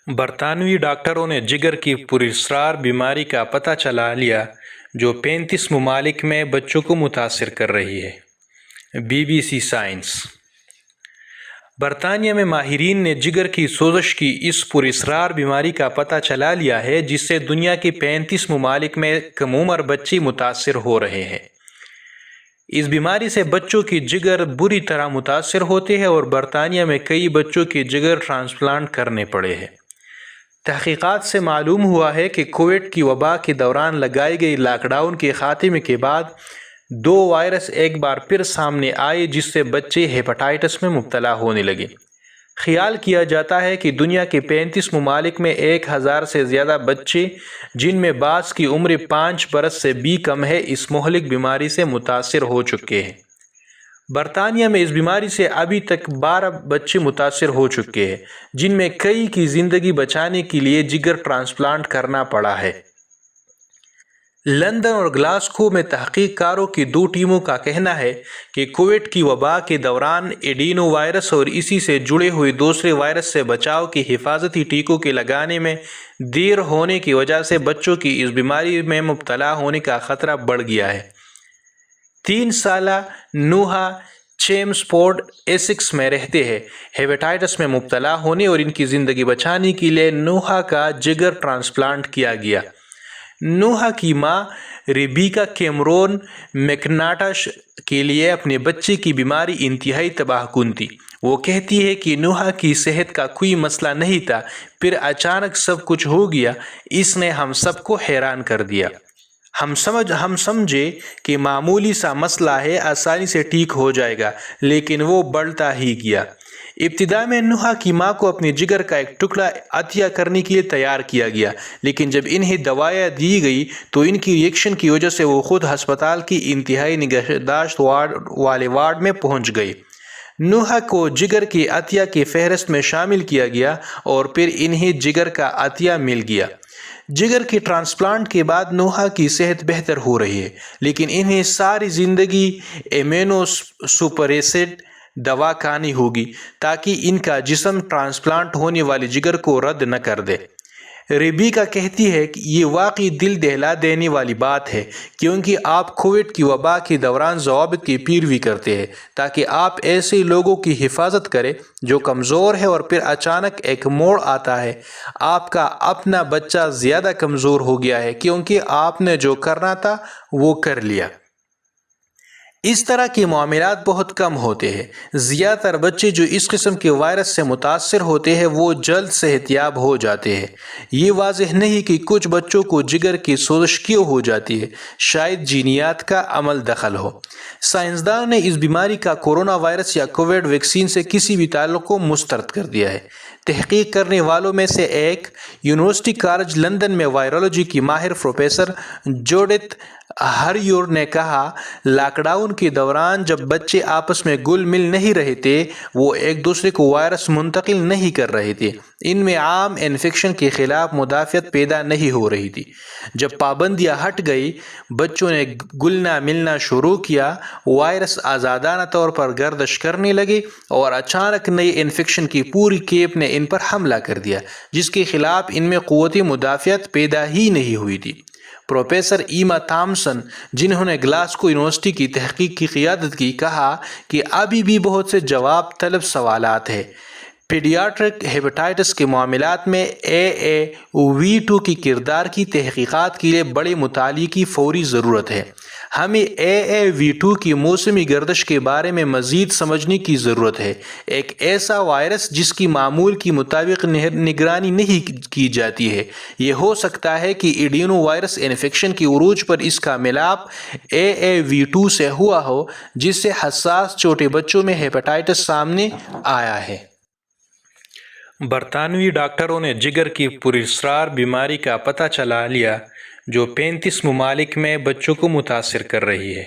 برطانوی ڈاکٹروں نے جگر کی پراسرار بیماری کا پتہ چلا لیا جو 35 ممالک میں بچوں کو متاثر کر رہی ہے۔ BBC science. برطانیہ میں ماہرین نے جگر کی سوزش کی اس پراسرار بیماری کا پتہ چلا لیا ہے جس سے دنیا کے 35 ممالک میں کم عمر بچے متاثر ہو رہے ہیں۔ اس بیماری سے بچوں کی جگر بری طرح متاثر ہوتے ہیں اور برطانیہ میں کئی بچوں کے جگر ٹرانسپلانٹ کرنے پڑے ہیں۔ تحقیقات سے معلوم ہوا ہے کہ کووڈ کی وبا کے دوران لگائی گئی لاک ڈاؤن کے خاتمے کے بعد 2 وائرس ایک بار پھر سامنے آئے جس سے بچے ہیپاٹائٹس میں مبتلا ہونے لگے۔ خیال کیا جاتا ہے کہ دنیا کے 35 ممالک میں 1000 سے زیادہ بچے جن میں بعض کی عمر 5 برس سے بھی کم ہے اس مہلک بیماری سے متاثر ہو چکے ہیں۔ برطانیہ میں اس بیماری سے ابھی تک 12 بچے متاثر ہو چکے ہیں جن میں کئی کی زندگی بچانے کے لیے جگر ٹرانسپلانٹ کرنا پڑا ہے۔ لندن اور گلاسکو میں تحقیق کاروں کی 2 ٹیموں کا کہنا ہے کہ کووڈ کی وبا کے دوران ایڈینو وائرس اور اسی سے جڑے ہوئے دوسرے وائرس سے بچاؤ کے حفاظتی ٹیکوں کے لگانے میں دیر ہونے کی وجہ سے بچوں کی اس بیماری میں مبتلا ہونے کا خطرہ بڑھ گیا ہے۔ 3 سالہ نوحا چیمسفورڈ ایسکس میں رہتے ہیں۔ ہیپاٹائٹس میں مبتلا ہونے اور ان کی زندگی بچانے کے لیے نوحا کا جگر ٹرانسپلانٹ کیا گیا۔ نوحا کی ماں ریبیکا کیمرون میکناٹش کے لیے اپنے بچے کی بیماری انتہائی تباہ کن تھی۔ وہ کہتی ہے کہ نوحا کی صحت کا کوئی مسئلہ نہیں تھا، پھر اچانک سب کچھ ہو گیا۔ اس نے ہم سب کو حیران کر دیا۔ ہم سمجھے کہ معمولی سا مسئلہ ہے، آسانی سے ٹھیک ہو جائے گا، لیکن وہ بڑھتا ہی گیا۔ ابتدا میں نوحا کی ماں کو اپنے جگر کا ایک ٹکڑا عطیہ کرنے کے لیے تیار کیا گیا، لیکن جب انہیں دوائیں دی گئی تو ان کی ری ایکشن کی وجہ سے وہ خود ہسپتال کی انتہائی نگہداشت والے وارڈ میں پہنچ گئے۔ نوحا کو جگر کی عطیہ کی فہرست میں شامل کیا گیا اور پھر انہیں جگر کا عطیہ مل گیا۔ جگر کے ٹرانسپلانٹ کے بعد نوحا کی صحت بہتر ہو رہی ہے، لیکن انہیں ساری زندگی ایمینو سپریسنٹ دوا کھانی ہوگی تاکہ ان کا جسم ٹرانسپلانٹ ہونے والے جگر کو رد نہ کر دے۔ ریبیکا کہتی ہے کہ یہ واقعی دل دہلا دینے والی بات ہے کیونکہ آپ کووڈ کی وبا کے دوران ضوابط کی پیروی کرتے ہیں تاکہ آپ ایسے لوگوں کی حفاظت کریں جو کمزور ہے اور پھر اچانک ایک موڑ آتا ہے۔ آپ کا اپنا بچہ زیادہ کمزور ہو گیا ہے کیونکہ آپ نے جو کرنا تھا وہ کر لیا۔ اس طرح کے معاملات بہت کم ہوتے ہیں۔ زیادہ تر بچے جو اس قسم کے وائرس سے متاثر ہوتے ہیں وہ جلد صحت یاب ہو جاتے ہیں۔ یہ واضح نہیں کہ کچھ بچوں کو جگر کی سوزش کیوں ہو جاتی ہے، شاید جینیات کا عمل دخل ہو۔ سائنسدانوں نے اس بیماری کا کورونا وائرس یا کووڈ ویکسین سے کسی بھی تعلق کو مسترد کر دیا ہے۔ تحقیق کرنے والوں میں سے ایک یونیورسٹی کالج لندن میں وائرولوجی کی ماہر پروفیسر جوڈتھ ہریور نے کہا، لاک ڈاؤن کے دوران جب بچے آپس میں گل مل نہیں رہے تھے، وہ ایک دوسرے کو وائرس منتقل نہیں کر رہے تھے، ان میں عام انفیکشن کے خلاف مدافعت پیدا نہیں ہو رہی تھی۔ جب پابندیاں ہٹ گئی، بچوں نے گلنا ملنا شروع کیا، وائرس آزادانہ طور پر گردش کرنے لگے اور اچانک نئی انفیکشن کی پوری کیپ نے ان پر حملہ کر دیا جس کے خلاف ان میں قوت مدافعت پیدا ہی نہیں ہوئی تھی۔ پروفیسر ایما تھامسن، جنہوں نے گلاسکو یونیورسٹی کی تحقیق کی قیادت کی، کہا کہ ابھی بھی بہت سے جواب طلب سوالات ہیں۔ پیڈیاٹرک ہیپاٹائٹس کے معاملات میں AAV2 کی کردار کی تحقیقات کے لیے بڑے مطالعے کی فوری ضرورت ہے۔ ہمیں AAV2 کی موسمی گردش کے بارے میں مزید سمجھنے کی ضرورت ہے، ایک ایسا وائرس جس کی معمول کے مطابق نگرانی نہیں کی جاتی ہے۔ یہ ہو سکتا ہے کہ ایڈینو وائرس انفیکشن کے عروج پر اس کا ملاپ AAV2 سے ہوا ہو جس سے حساس چھوٹے بچوں میں ہیپاٹائٹس سامنے آیا ہے۔ برطانوی ڈاکٹروں نے جگر کی پراسرار بیماری کا پتہ چلا لیا جو 35 ممالک میں بچوں کو متاثر کر رہی ہے۔